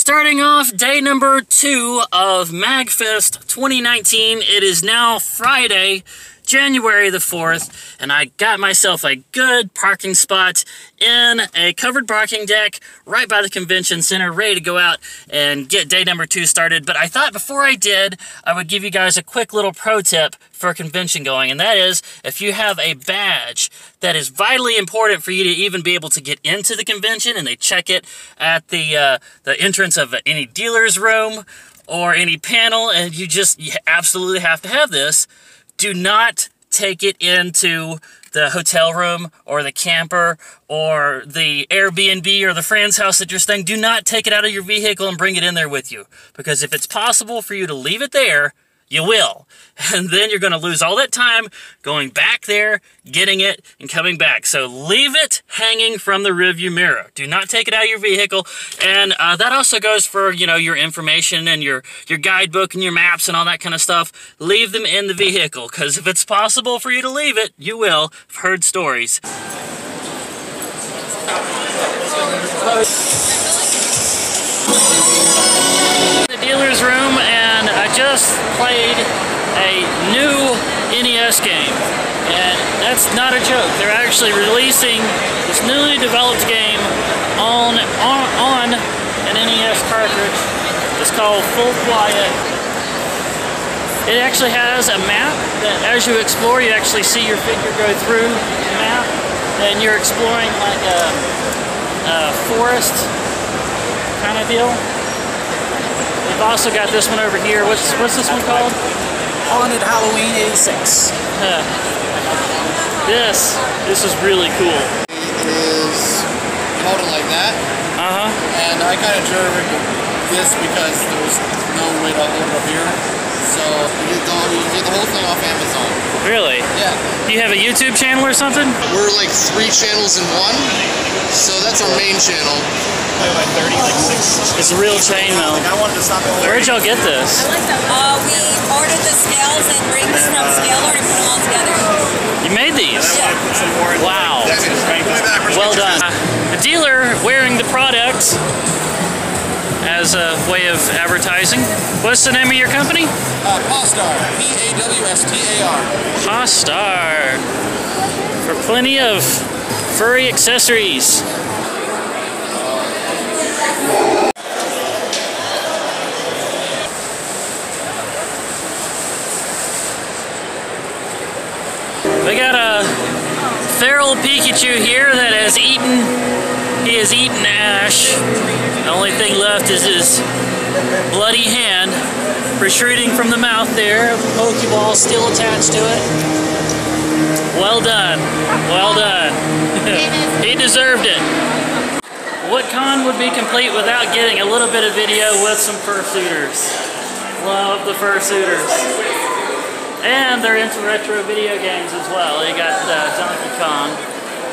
Starting off day number 2 of Magfest 2019. It is now Friday, January the 4th, and I got myself a good parking spot in a covered parking deck right by the convention center, ready to go out and get day number 2 started. But I thought before I did, I would give you guys a quick little pro tip for convention going, and that is, if you have a badge that is vitally important for you to even be able to get into the convention, and they check it at the entrance of any dealer's room or any panel, and you absolutely have to have this, do not take it into the hotel room or the camper or the Airbnb or the friend's house that you're staying. Do not take it out of your vehicle and bring it in there with you. Because if it's possible for you to leave it there, you will. And then you're going to lose all that time going back there, getting it, and coming back. So leave it hanging from the rearview mirror. Do not take it out of your vehicle. And that also goes for, you know, your information and your guidebook and your maps and all that kind of stuff. Leave them in the vehicle, because if it's possible for you to leave it, you will. I've heard stories. The dealer's room, and I just played a new NES game, and that's not a joke. They're actually releasing this newly developed game on an NES cartridge. It's called Full Quiet. It actually has a map that as you explore, you actually see your figure go through the map, and you're exploring like a forest kind of deal. We've also got this one over here. What's this one called? Haunted Halloween 86. This is really cool. It is molded like that. And I kind of drove this because there was no way to hold it up here. So you get the whole thing off Amazon. Really? Yeah. Do you have a YouTube channel or something? We're like 3 channels in one. So that's our main channel. Like 30, like 6. It's a real chain though. I wanted to stop at Where'd y'all get this? We ordered the scales and rings from scale or put them all together. You made these? Yeah. Wow. Well done. The dealer wearing the product as a way of advertising. What's the name of your company? Pawstar. P-A-W-S-T-A-R. Pawstar. For plenty of furry accessories. We got a feral Pikachu here that has eaten Ash. The only thing left is his bloody hand protruding from the mouth there. A Pokeball still attached to it. Well done. Well done. He deserved it. What con would be complete without getting a little bit of video with some fursuiters? Love the fursuiters. And they're into retro video games as well. They got Donkey Kong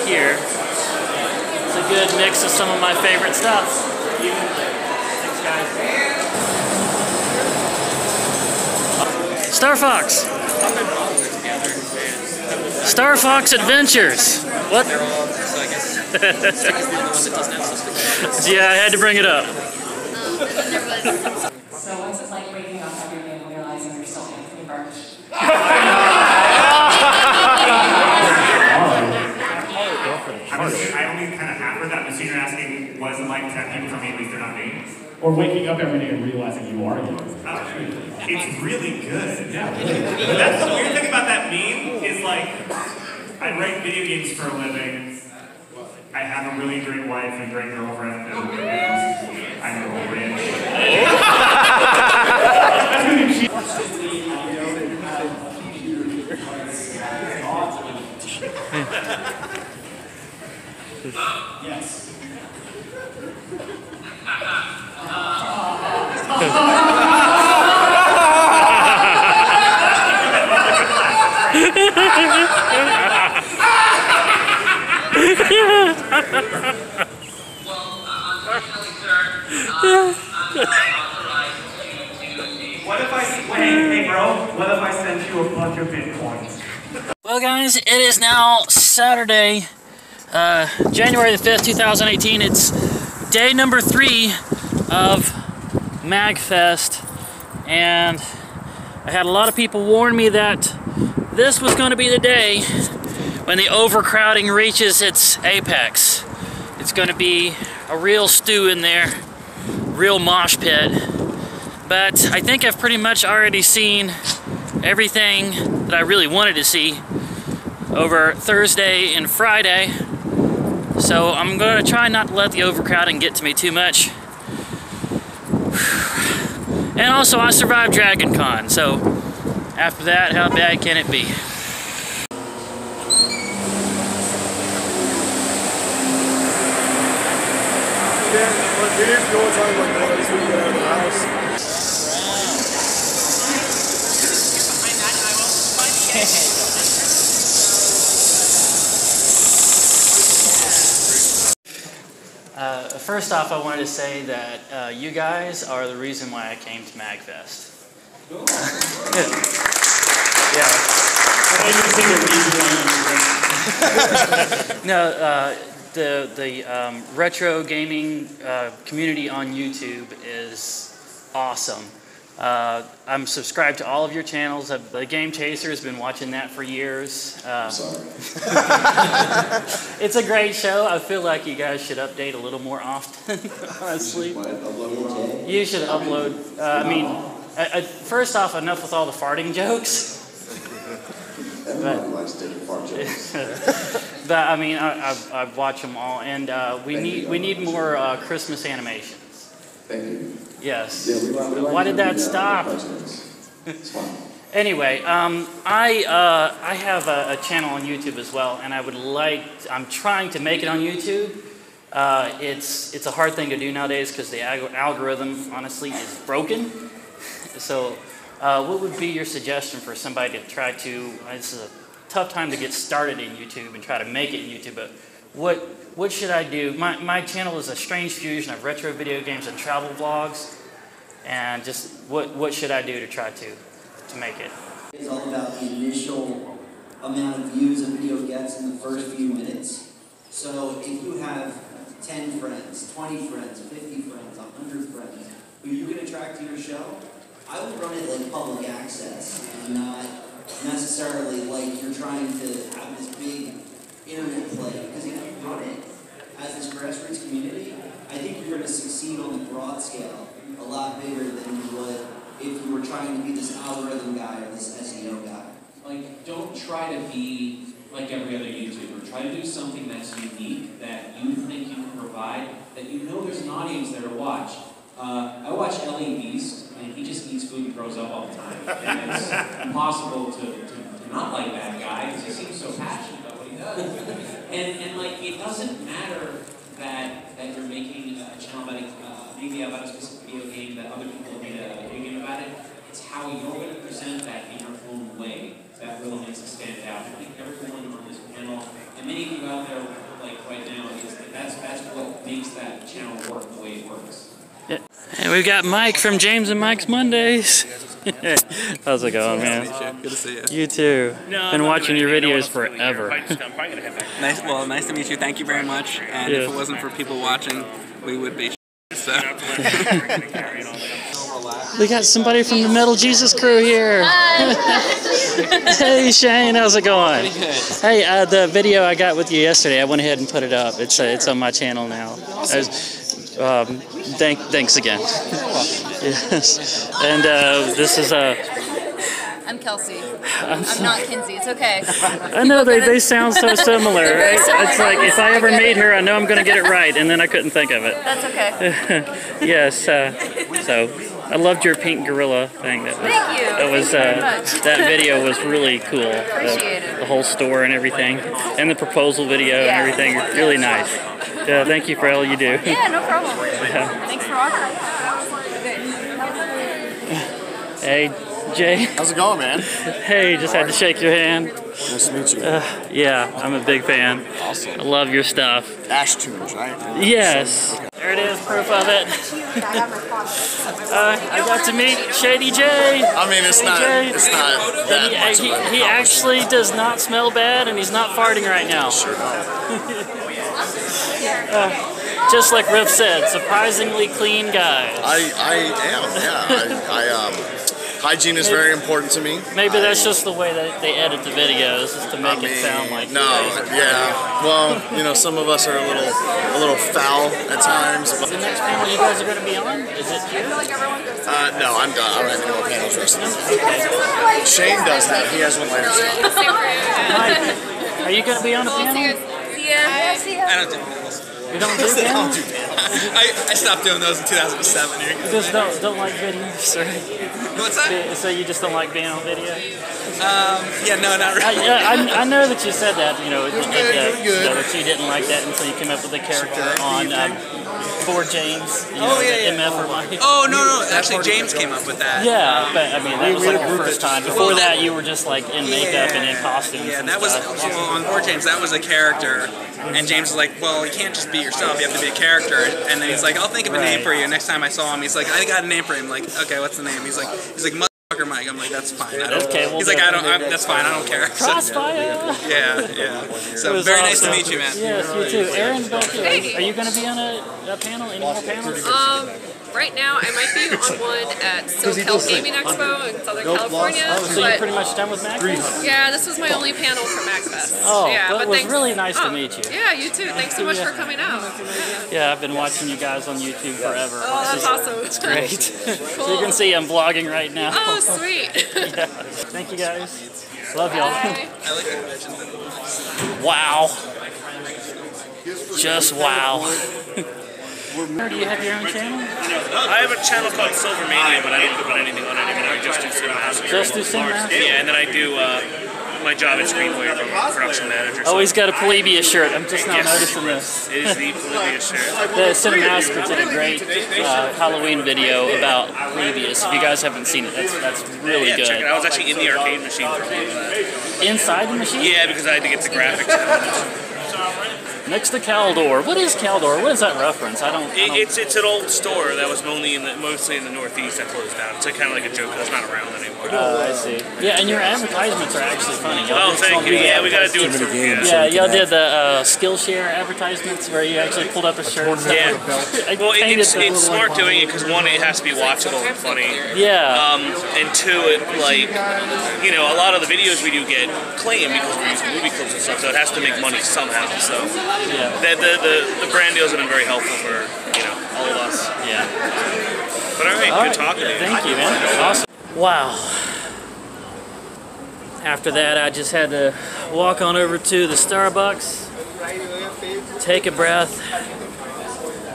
here. It's a good mix of some of my favorite stuff. Thanks, guys. Star Fox. Star Fox Adventures. What? Yeah, I had to bring it up. So what's it like waking up every day and realizing you're still in fever? I only kind of half heard that, but you're asking, was it like 10 people for me, at least they're not me? Or waking up every day and realizing you are you. Oh, it's really good. Yeah. But that's the weird thing about that meme is like, I write video games for a living. I have a really great wife and great girlfriend, and I'm a little rich. Yes. What if I, hey bro, what if I sent you a bunch of Bitcoins? Well guys, it is now Saturday, January the 5th, 2018. It's day number 3 of Magfest, and I had a lot of people warn me that this was going to be the day when the overcrowding reaches its apex. It's going to be a real stew in there, real mosh pit. But I think I've pretty much already seen everything that I really wanted to see over Thursday and Friday. So I'm going to try not to let the overcrowding get to me too much. And also, I survived Dragon Con, so after that, how bad can it be? First off, I wanted to say that you guys are the reason why I came to Magfest. No, the retro gaming community on YouTube is awesome. I'm subscribed to all of your channels. The Game Chaser has been watching that for years. Sorry. It's a great show. I feel like you guys should update a little more often, honestly. You should upload. I mean, first off, enough with all the farting jokes. Everyone likes taking fart jokes. But I mean, I watch them all, and we need more Christmas animations. Thank you. Yes. Yeah, we like Why did that stop? It's fine. Anyway, I have a channel on YouTube as well, and I'm trying to make it on YouTube. It's a hard thing to do nowadays because the algorithm, honestly, is broken. So, what would be your suggestion for somebody to try to? This is a tough time to get started in YouTube and try to make it in YouTube, but what should I do? My channel is a strange fusion of retro video games and travel vlogs, and just what should I do to try to make it? It's all about the initial amount of views a video gets in the first few minutes. So if you have 10 friends, 20 friends, 50 friends, 100 friends who you can attract to your show, I would run it like public access and not necessarily like you're trying to have this big internet play. Because if you run it as this grassroots community, I think you're going to succeed on the broad scale a lot bigger than you would if you were trying to be this algorithm guy or this SEO guy. Like, don't try to be like every other YouTuber. Try to do something that's unique, that you think you can provide, that you know there's an audience there to watch. I watch L.A. Beast, and he just eats food and throws up all the time. And it's impossible to not like that guy, because he seems so passionate about what he does. And like, it doesn't matter that you're making a channel about maybe about a specific video game that other people have made a video game about it. It's how you're going to present that in your own way that really makes it stand out. I think everyone on this panel, and many of you out there, like right now, that's what makes that channel work the way it works. Yeah. And we've got Mike from James and Mike's Mondays. How's it going, man? Good to see you. You too. Been watching your videos forever. Nice. Well, nice to meet you. Thank you very much. And if it wasn't for people watching, we would be. So. We got somebody from the Metal Jesus crew here. Hey Shane, how's it going? Pretty good. Hey, the video I got with you yesterday, I went ahead and put it up. It's on my channel now. Thanks again. Yes. And this is I'm Kelsey. I'm not Kinsey. It's okay. I know they sound so similar. Right? It's like if I ever meet her, I know I'm going to get it right, and then I couldn't think of it. That's okay. Yes. So I loved your pink gorilla thing. Thank you. That was that video was really cool. Appreciate it. The whole store and everything, and the proposal video and everything. Really nice. Yeah. Thank you for all you do. Yeah. No problem. Yeah. Thanks for offering. Hey. Jay. How's it going, man? Hey, just had to shake your hand. Nice to meet you. Yeah, I'm a big fan. Awesome. I love your stuff. Ashtoons, right? Yes. There it is, proof of it. I got to meet Shady Jay. I mean, it's not that much of a he actually does not smell bad, and he's not farting right now. Sure don't. Just like Riff said, surprisingly clean guys. I am, yeah. Hygiene is very important to me. Maybe that's just the way that they edit the videos, is to make it sound like Well, you know, some of us are a little foul at times. But the next panel you guys are going to be on, is it here? No, I'm done. I don't have any more panels rest of okay. Shane does that. He has one later. Mike, are you going to be on a panel? Yeah. I don't do panels. You don't do panels? I stopped doing those in 2007. You just don't like videos, or what's that? So you just don't like being on video? Yeah, no, not really. I know that you said that, you know, that you didn't like that until you came up with a character on Board James. MF or Mike. Oh, no, actually James came up with that. Yeah, but I mean, that was like your first time. Before that, you were just like in makeup and in costumes. Yeah, that was, on Board James, that was a character. And James was like, well, you can't just be yourself, you have to be a character. And then he's like, I'll think of a name for you. Next time I saw him, he's like, I got a name for him. Like, okay, what's the name? He's like, motherfucker Mike. I'm like, that's fine. He's like, that's fine, I don't care. Crossfire! Yeah. So very nice to meet you, man. Yes, you too. Aaron, back here. Are you going to be on a panel? Any more panels? Right now, I might be on one at SoCal Gaming Expo in Southern California. So you're pretty much done with Magfest? Yeah, this was my only panel for Magfest. Oh, yeah, but it was really nice to meet you. Yeah, you too. Thanks so much for coming out. Yeah, I've been watching you guys on YouTube forever. Oh, that's awesome. It's great. Cool. So you can see I'm vlogging right now. Oh, sweet. Yeah. Thank you guys. Love y'all. Bye. Wow. Just wow. Do you have your own channel? I have a channel called Silver Mania, but I don't put anything on it anymore. I just do Cinemaster. Just do Cinemaster? Yeah, and then I do my job at Screenwave. I'm a production manager. Oh, he's got a Polybius shirt. I'm just now noticing this. It is the Polybius shirt. The Cinemaster did a great Halloween video about Polybius. If you guys haven't seen it, that's really good. Check it out. I was actually in the arcade machine for that. Inside the machine? Yeah, because I had to get the graphics out. Next to Caldor. What is Caldor? What is that reference? It's an old store that was mostly in the Northeast that closed down. It's kind of like a joke that's not around anymore. I see. Yeah, and your advertisements are actually funny. Thank you. Yeah, we got to do it for Yeah, y'all did the Skillshare advertisements where you actually pulled up a shirt. Yeah. Well, it's smart doing it because one, it has to be watchable and funny. Yeah. And two, a lot of the videos we do get claimed because we're using movie clips and stuff, so it has to make money somehow. So. Yeah. The brand deals have been very helpful for all of us. Yeah. But all right, good talking to you. Thank you, man. Awesome. Wow. After that, I just had to walk on over to the Starbucks, take a breath,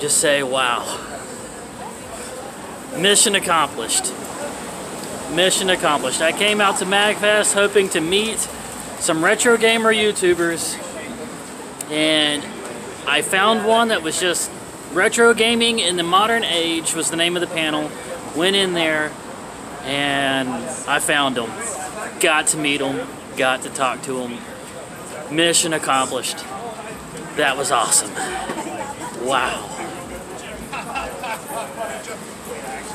just say, wow. Mission accomplished. Mission accomplished. I came out to Magfest hoping to meet some retro gamer YouTubers. And I found one that was just retro gaming in the modern age was the name of the panel. Went in there and I found them. Got to meet them. Got to talk to them. Mission accomplished. That was awesome. Wow.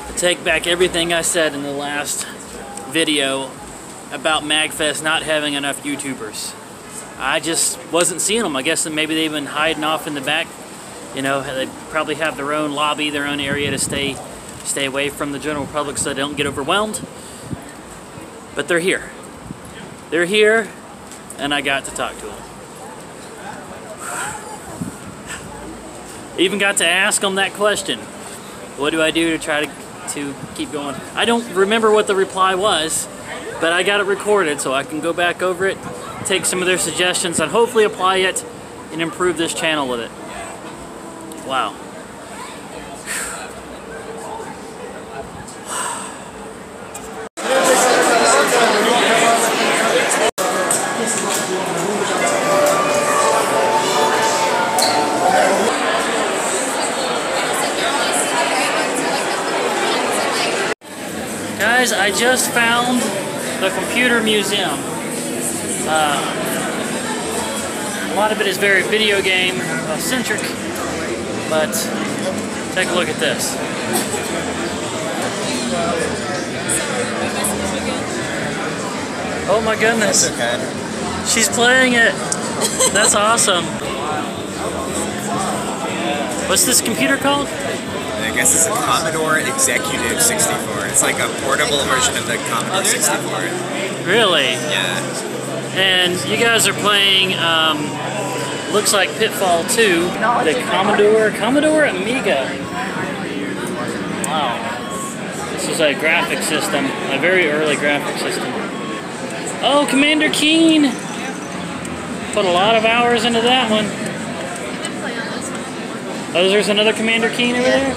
I take back everything I said in the last video about Magfest not having enough YouTubers. I just wasn't seeing them. I guess that maybe they've been hiding off in the back. You know, they probably have their own lobby, their own area to stay away from the general public so they don't get overwhelmed. But they're here. They're here, and I got to talk to them. Even got to ask them that question. What do I do to try to keep going? I don't remember what the reply was, but I got it recorded so I can go back over it, take some of their suggestions, and hopefully apply it and improve this channel with it. Wow. Guys, I just found the computer museum. A lot of it is very video game centric, but take a look at this. Oh my goodness. She's playing it. That's awesome. What's this computer called? I guess it's a Commodore Executive 64. It's like a portable version of the Commodore 64. Really? Yeah. And you guys are playing, looks like Pitfall 2, the Commodore Amiga. Wow. This is a graphic system, a very early graphic system. Oh, Commander Keen! Put a lot of hours into that one. Oh, there's another Commander Keen over there?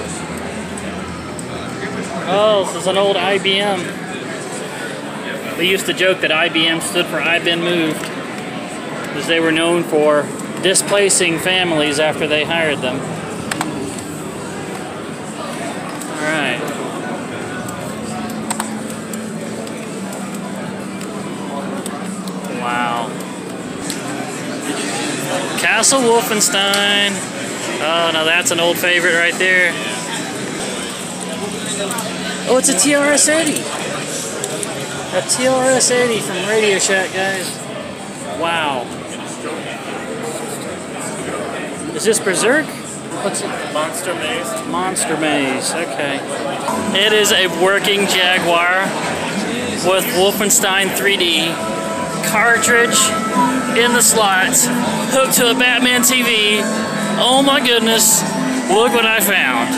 Oh, this is an old IBM. We used to joke that IBM stood for I've Been Moved, because they were known for displacing families after they hired them. Alright. Wow. Castle Wolfenstein. Oh, now that's an old favorite right there. Oh, it's a TRS-80. A TRS-80 from Radio Shack, guys. Wow. Is this Berserk? What's it? Monster Maze. Monster Maze, okay. It is a working Jaguar with Wolfenstein 3D cartridge in the slot, hooked to a Batman TV. Oh my goodness, look what I found.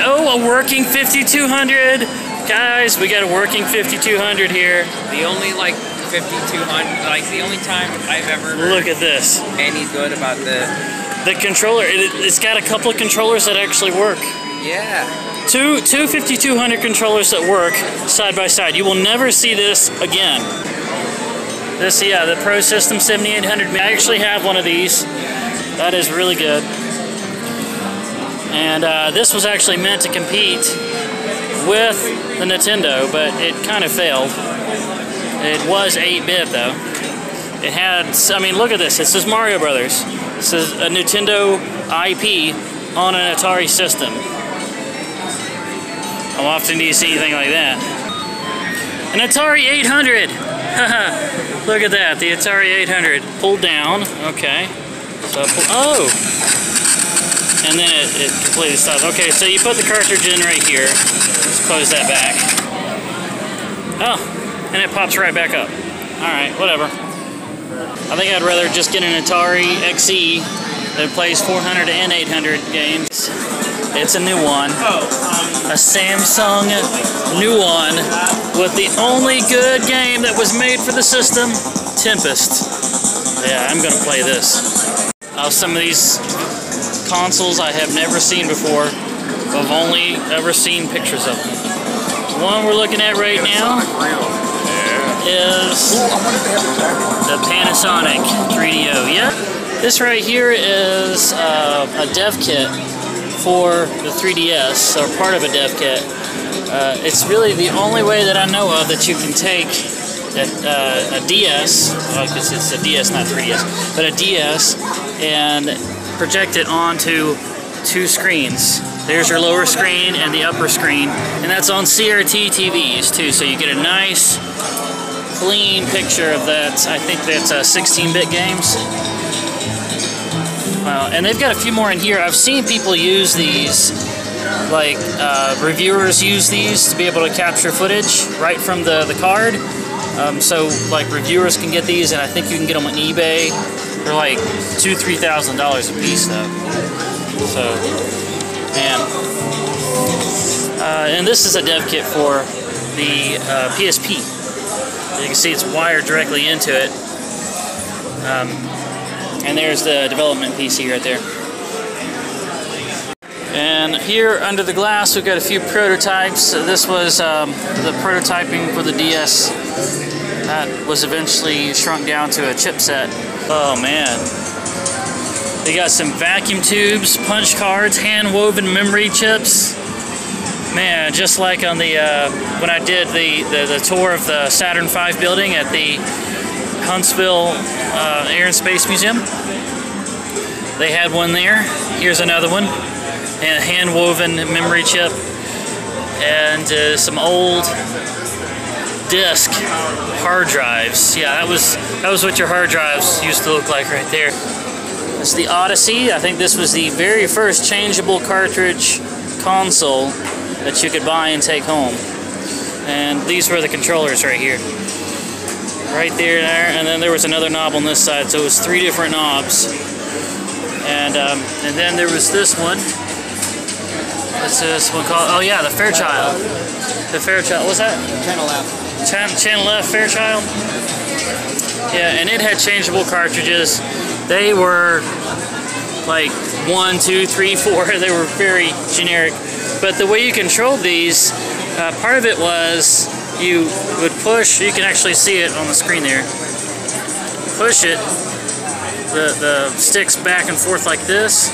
Oh, a working 5200. Guys, we got a working 5200 here. The only like 5200, like the only time I've ever heard look at this. Any good about the controller. It's got a couple of controllers that actually work. Yeah. Two 5200 controllers that work side by side. You will never see this again. This, yeah, the Pro System 7800. I actually have one of these. That is really good. And this was actually meant to compete with the Nintendo, but it kind of failed. It was 8-bit though. It had, I mean, look at this. It says Mario Brothers. It says a Nintendo IP on an Atari system. How often do you see anything like that? An Atari 800! Look at that, the Atari 800. Pulled down, okay. So, oh! And then it completely stops. Okay, so you put the cartridge in right here. Just close that back. Oh, and it pops right back up. Alright, whatever. I think I'd rather just get an Atari XE that plays 400 and 800 games. It's a new one. A Samsung new one with the only good game that was made for the system, Tempest. Yeah, I'm gonna play this. Some of these consoles I have never seen before. I've only ever seen pictures of them. The one we're looking at right now is the Panasonic 3DO. Yeah, this right here is a dev kit for the 3DS, or part of a dev kit. It's really the only way that I know of that you can take a DS, because it's a DS, not 3DS, but a DS, and project it onto two screens. There's your lower screen and the upper screen, and that's on CRT TVs too, so you get a nice clean picture of that. I think that's 16-bit games. And they've got a few more in here. I've seen people use these, like reviewers use these to be able to capture footage right from the card. So like reviewers can get these, and I think you can get them on eBay. They're like $2,000–$3,000 a piece though. So, man. And this is a dev kit for the PSP. You can see it's wired directly into it. And there's the development PC right there. And here under the glass we've got a few prototypes. This was the prototyping for the DS. That was eventually shrunk down to a chipset. Oh man. They got some vacuum tubes, punch cards, hand-woven memory chips. Man, just like on the when I did the tour of the Saturn V building at the Huntsville Air and Space Museum. They had one there. Here's another one. And a hand-woven memory chip. And some old disk hard drives. Yeah, that was what your hard drives used to look like right there. was the Odyssey. I think this was the very first changeable cartridge console that you could buy and take home. And these were the controllers right here. Right there, and then there was another knob on this side, so it was 3 different knobs. And then there was this one. What's this one called? Oh yeah, the Fairchild. The Fairchild, what's that? Channel F. Channel F Fairchild? Yeah, and it had changeable cartridges. They were like 1, 2, 3, 4. They were very generic. But the way you controlled these, part of it was you would push, you can actually see it on the screen there. Push it, the sticks back and forth like this.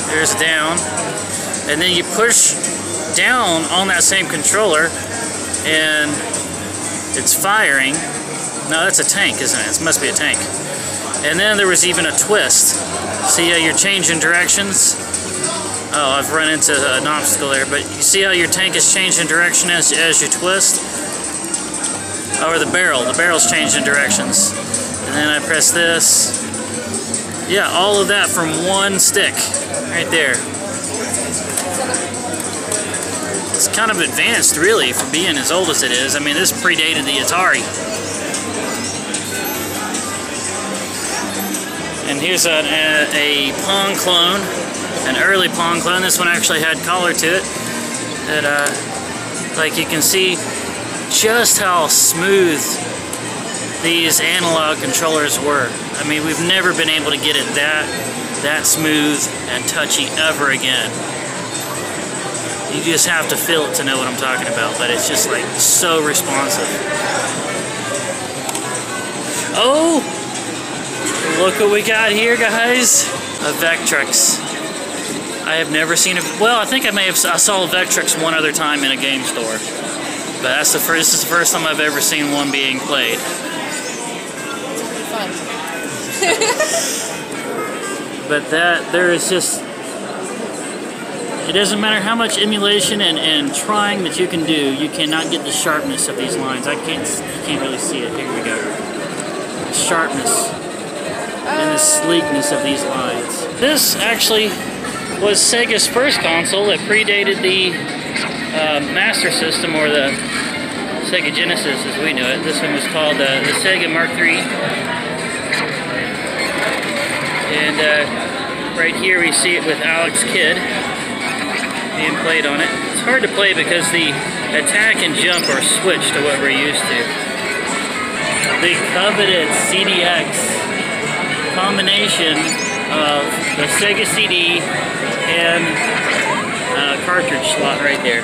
There's down. And then you push down on that same controller and it's firing. No, that's a tank, isn't it? It must be a tank. And then there was even a twist. See how you're changing directions? Oh, I've run into an obstacle there, but you see how your tank is changing direction as you twist? Oh, or the barrel's changing directions. And then I press this. Yeah, all of that from one stick, right there. It's kind of advanced, really, for being as old as it is. I mean, this predated the Atari. And here's a Pong clone, an early Pong clone. This one actually had color to it. That, like you can see just how smooth these analog controllers were. I mean, we've never been able to get it that smooth and touchy ever again. You just have to feel it to know what I'm talking about, but it's just like so responsive. Oh! Look what we got here, guys. A Vectrex. I have never seen it. Well, I think I saw a Vectrex one other time in a game store. But this is the first time I've ever seen one being played. Fun. But there is just, it doesn't matter how much emulation and trying that you can do, you cannot get the sharpness of these lines. You can't really see it. Here we go. The sharpness and the sleekness of these lines. This actually was Sega's first console that predated the Master System, or the Sega Genesis as we know it. This one was called the Sega Mark III. And right here we see it with Alex Kidd being played on it. It's hard to play because the attack and jump are switched to what we're used to. The coveted CDX combination of the Sega CD and cartridge slot right there.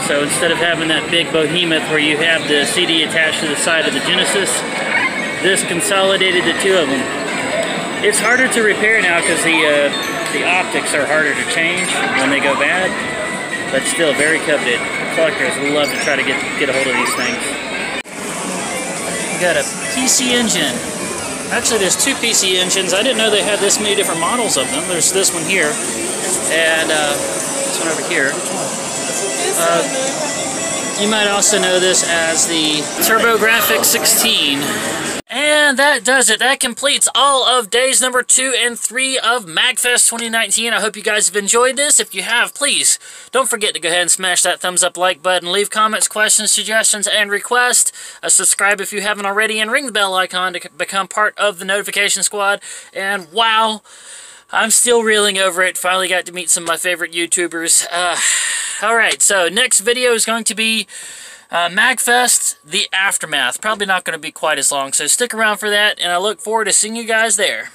So instead of having that big behemoth where you have the CD attached to the side of the Genesis, this consolidated the two of them. It's harder to repair now because the optics are harder to change when they go bad, but still very coveted. Collectors love to try to get a hold of these things. We got a PC Engine. Actually, there's 2 PC Engines. I didn't know they had this many different models of them. There's this one here, and this one over here. You might also know this as the TurboGrafx 16. And that does it. That completes all of days number 2 and 3 of Magfest 2019. I hope you guys have enjoyed this. If you have, please don't forget to go ahead and smash that thumbs up like button. Leave comments, questions, suggestions, and requests. Subscribe if you haven't already, and ring the bell icon to become part of the notification squad. And wow, I'm still reeling over it. Finally got to meet some of my favorite YouTubers. Alright, so next video is going to be Magfest, the Aftermath. Probably not going to be quite as long, so stick around for that, and I look forward to seeing you guys there.